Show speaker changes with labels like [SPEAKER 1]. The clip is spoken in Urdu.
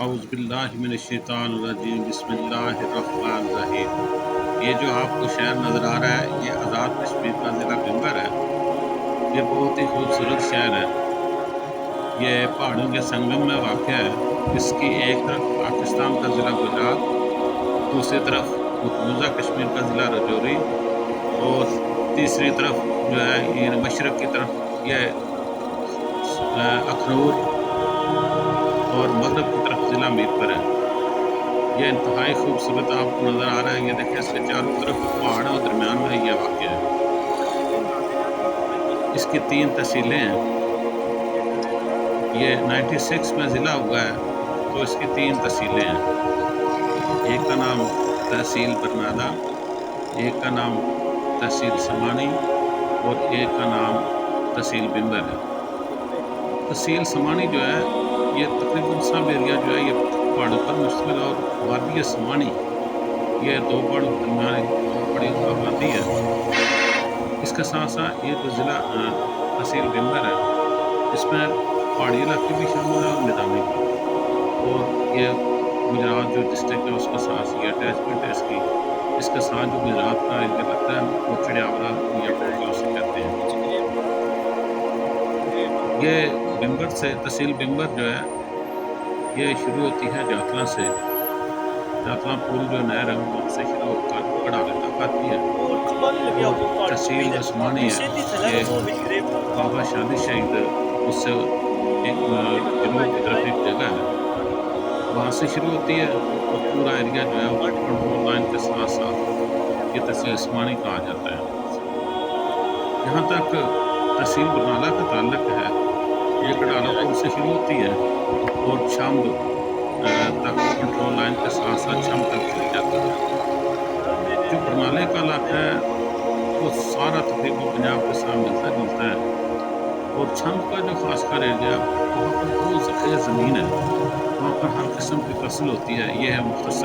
[SPEAKER 1] اعوذ باللہ من الشیطان الرجیم بسم اللہ الرحمن الرحیم۔ یہ جو آپ کو شہر نظر آ رہا ہے یہ آزاد کشمیر کا ضلع بھمبر ہے۔ یہ بہت ہی خوبصورت شہر ہے۔ یہ پہاڑوں کے سنگم میں واقع ہے۔ اس کی ایک طرف پاکستان کا ضلع گجرات، دوسری طرف مقبوضہ کشمیر کا ضلع رجوری، اور تیسری طرف جو ہے یہ مشرق کی طرف یہ اخنور، اور مغرب کی طرف ضلع میر ہے۔ یہ انتہائی خوبصورت آپ کو نظر آ رہا ہے۔ یہ دیکھیں اس کے چاروں طرف پہاڑ اور درمیان میں یہ واقع ہے۔ اس کی 3 تحصیلیں ہیں۔ یہ 96 میں ضلع ہوا ہے تو اس کی 3 تحصیلیں ہیں۔ ایک کا نام تحصیل برنادہ، ایک کا نام تحصیل سمانی، اور ایک کا نام تحصیل بھمبر ہے۔ تحصیل سمانی جو ہے یہ تقریباً سب ایریا جو ہے یہ پہاڑوں پر مشتمل، اور وادی سمانی یہ 2 پہاڑوں کے درمیان ایک بہت بڑی آبادی ہے۔ اس کے ساتھ ساتھ یہ جو ضلع تحصیل بھمبر ہے اس میں پہاڑی علاقے بھی شامل ہیں اور میدانی بھی، اور یہ گجرات جو ڈسٹرکٹ ہے اس کے ساتھ یہ اٹیچمنٹ ہے اس کے ساتھ جو گجرات کا ایریا لگتا ہے وہ چڑیاولا یا ٹوٹلا اسے کہتے ہیں۔ یہ بھمبر سے تحصیل بھمبر جو ہے یہ شروع ہوتی ہے جاتلاں سے۔ جاتلاں پل جو نہر ہے وہاں سے شروع ہو کر کڑالے تک آتی ہے، اور تحصیل عثمانی ہے یہ بابا شادی شہید اس سے ایک جنوب کی طرف ایک جگہ ہے وہاں سے شروع ہوتی ہے، اور پورا ایریا جو ہے وہ کنٹرول لائن کے ساتھ ساتھ یہ تحصیل عثمانی کہا جاتا ہے۔ جہاں تک تحصیل برنالہ کا تعلق ہے یہ کڈالہ پور سے شروع ہوتی ہے اور چھمب تک کنٹرول لائن کے ساتھ ساتھ چھمب تک چلی جاتی ہے۔ جو برنالے کا علاقہ ہے وہ سارا تقریباً پنجاب کے ساتھ ملتا جلتا ہے، اور چھمب کا جو خاص کر ایریا وہاں پر بہت زرخیز زمین ہے، وہاں پر ہر قسم کی فصل ہوتی ہے۔ یہ ہے مختصر